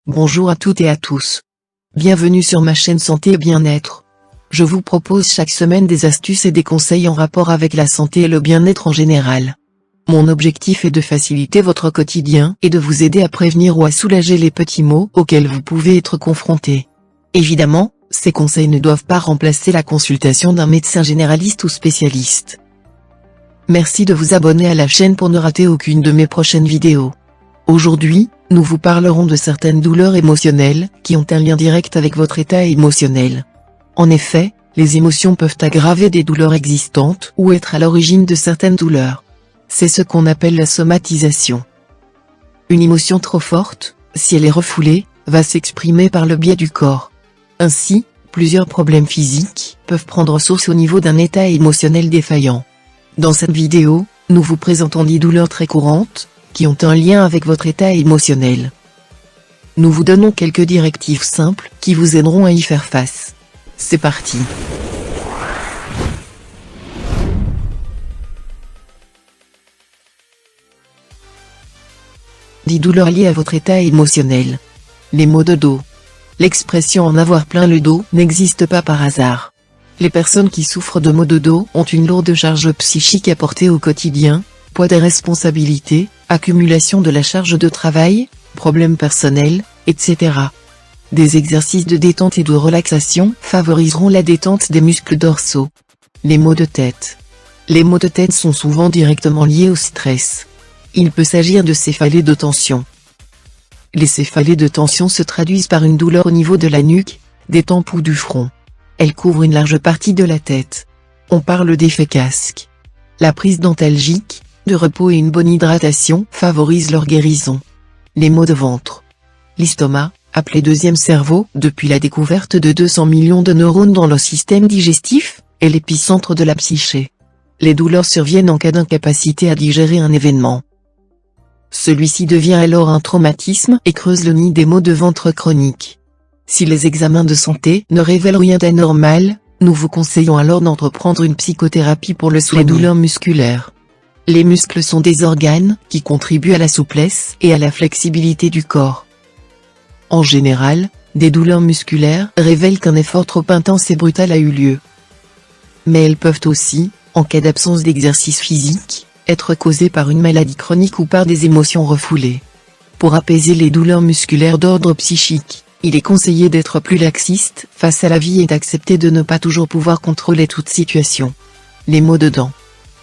Bonjour à toutes et à tous. Bienvenue sur ma chaîne Santé et Bien-être. Je vous propose chaque semaine des astuces et des conseils en rapport avec la santé et le bien-être en général. Mon objectif est de faciliter votre quotidien et de vous aider à prévenir ou à soulager les petits maux auxquels vous pouvez être confrontés. Évidemment, ces conseils ne doivent pas remplacer la consultation d'un médecin généraliste ou spécialiste. Merci de vous abonner à la chaîne pour ne rater aucune de mes prochaines vidéos. Aujourd'hui, nous vous parlerons de certaines douleurs émotionnelles qui ont un lien direct avec votre état émotionnel. En effet, les émotions peuvent aggraver des douleurs existantes ou être à l'origine de certaines douleurs. C'est ce qu'on appelle la somatisation. Une émotion trop forte, si elle est refoulée, va s'exprimer par le biais du corps. Ainsi, plusieurs problèmes physiques peuvent prendre source au niveau d'un état émotionnel défaillant. Dans cette vidéo, nous vous présentons 10 douleurs très courantes, qui ont un lien avec votre état émotionnel. Nous vous donnons quelques directives simples qui vous aideront à y faire face. C'est parti. Dix douleurs liées à votre état émotionnel. Les maux de dos. L'expression en avoir plein le dos n'existe pas par hasard. Les personnes qui souffrent de maux de dos ont une lourde charge psychique à porter au quotidien, poids des responsabilités, accumulation de la charge de travail, problèmes personnels, etc. Des exercices de détente et de relaxation favoriseront la détente des muscles dorsaux. Les maux de tête. Les maux de tête sont souvent directement liés au stress. Il peut s'agir de céphalées de tension. Les céphalées de tension se traduisent par une douleur au niveau de la nuque, des tempes ou du front. Elles couvrent une large partie de la tête. On parle d'effet casque. La prise d'antalgiques, de repos et une bonne hydratation favorisent leur guérison. Les maux de ventre. L'estomac, appelé deuxième cerveau depuis la découverte de 200 millions de neurones dans le système digestif, est l'épicentre de la psyché. Les douleurs surviennent en cas d'incapacité à digérer un événement. Celui-ci devient alors un traumatisme et creuse le nid des maux de ventre chroniques. Si les examens de santé ne révèlent rien d'anormal, nous vous conseillons alors d'entreprendre une psychothérapie pour le soigner. Les douleurs musculaires. Les muscles sont des organes qui contribuent à la souplesse et à la flexibilité du corps. En général, des douleurs musculaires révèlent qu'un effort trop intense et brutal a eu lieu. Mais elles peuvent aussi, en cas d'absence d'exercice physique, être causées par une maladie chronique ou par des émotions refoulées. Pour apaiser les douleurs musculaires d'ordre psychique, il est conseillé d'être plus laxiste face à la vie et d'accepter de ne pas toujours pouvoir contrôler toute situation. Les maux de dents.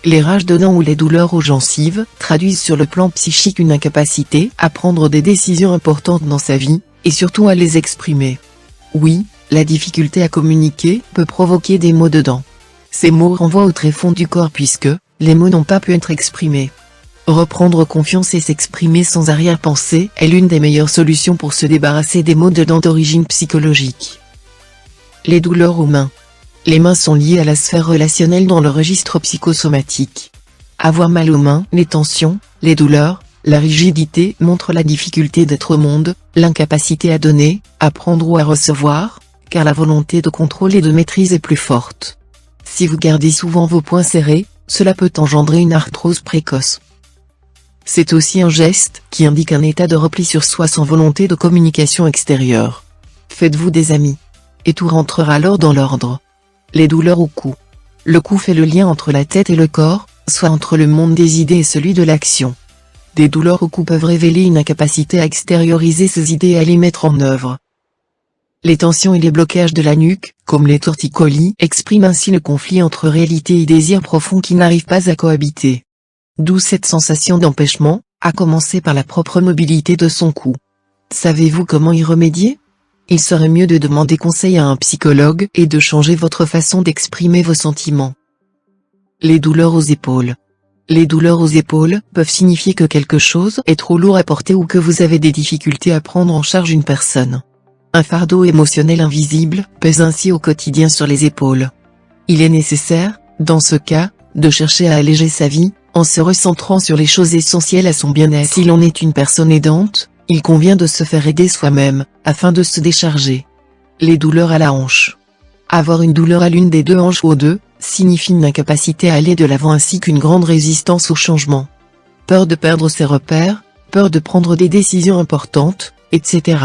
Les rages de dents ou les douleurs aux gencives traduisent sur le plan psychique une incapacité à prendre des décisions importantes dans sa vie, et surtout à les exprimer. Oui, la difficulté à communiquer peut provoquer des maux de dents. Ces mots renvoient au tréfonds du corps puisque les mots n'ont pas pu être exprimés. Reprendre confiance et s'exprimer sans arrière-pensée est l'une des meilleures solutions pour se débarrasser des maux de dents d'origine psychologique. Les douleurs aux mains. Les mains sont liées à la sphère relationnelle dans le registre psychosomatique. Avoir mal aux mains, les tensions, les douleurs, la rigidité montrent la difficulté d'être au monde, l'incapacité à donner, à prendre ou à recevoir, car la volonté de contrôle et de maîtrise est plus forte. Si vous gardez souvent vos poings serrés, cela peut engendrer une arthrose précoce. C'est aussi un geste qui indique un état de repli sur soi sans volonté de communication extérieure. Faites-vous des amis. Et tout rentrera alors dans l'ordre. Les douleurs au cou. Le cou fait le lien entre la tête et le corps, soit entre le monde des idées et celui de l'action. Des douleurs au cou peuvent révéler une incapacité à extérioriser ses idées et à les mettre en œuvre. Les tensions et les blocages de la nuque, comme les torticolis, expriment ainsi le conflit entre réalité et désir profond qui n'arrivent pas à cohabiter. D'où cette sensation d'empêchement, à commencer par la propre mobilité de son cou. Savez-vous comment y remédier ? Il serait mieux de demander conseil à un psychologue et de changer votre façon d'exprimer vos sentiments. Les douleurs aux épaules. Les douleurs aux épaules peuvent signifier que quelque chose est trop lourd à porter ou que vous avez des difficultés à prendre en charge une personne. Un fardeau émotionnel invisible pèse ainsi au quotidien sur les épaules. Il est nécessaire, dans ce cas, de chercher à alléger sa vie, en se recentrant sur les choses essentielles à son bien-être. Si l'on est une personne aidante, il convient de se faire aider soi-même, afin de se décharger. Les douleurs à la hanche. Avoir une douleur à l'une des deux hanches ou aux deux, signifie une incapacité à aller de l'avant ainsi qu'une grande résistance au changement. Peur de perdre ses repères, peur de prendre des décisions importantes, etc.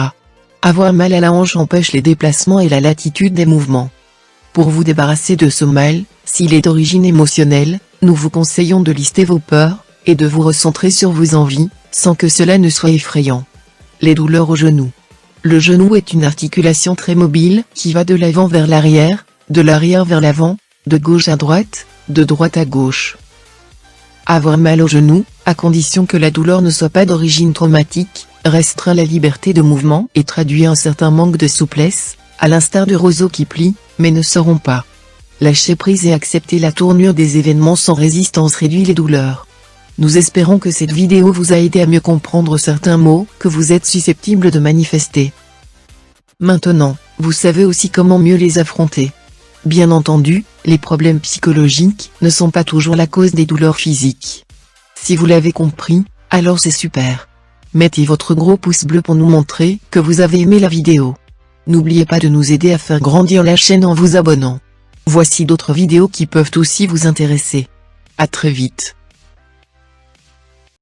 Avoir mal à la hanche empêche les déplacements et la latitude des mouvements. Pour vous débarrasser de ce mal, s'il est d'origine émotionnelle, nous vous conseillons de lister vos peurs, et de vous recentrer sur vos envies, sans que cela ne soit effrayant. Les douleurs au genou. Le genou est une articulation très mobile, qui va de l'avant vers l'arrière, de l'arrière vers l'avant, de gauche à droite, de droite à gauche. Avoir mal au genou, à condition que la douleur ne soit pas d'origine traumatique, restreint la liberté de mouvement et traduit un certain manque de souplesse, à l'instar du roseau qui plie, mais ne se rompt pas. Lâcher prise et accepter la tournure des événements sans résistance réduit les douleurs. Nous espérons que cette vidéo vous a aidé à mieux comprendre certains mots que vous êtes susceptibles de manifester. Maintenant, vous savez aussi comment mieux les affronter. Bien entendu, les problèmes psychologiques ne sont pas toujours la cause des douleurs physiques. Si vous l'avez compris, alors c'est super. Mettez votre gros pouce bleu pour nous montrer que vous avez aimé la vidéo. N'oubliez pas de nous aider à faire grandir la chaîne en vous abonnant. Voici d'autres vidéos qui peuvent aussi vous intéresser. À très vite.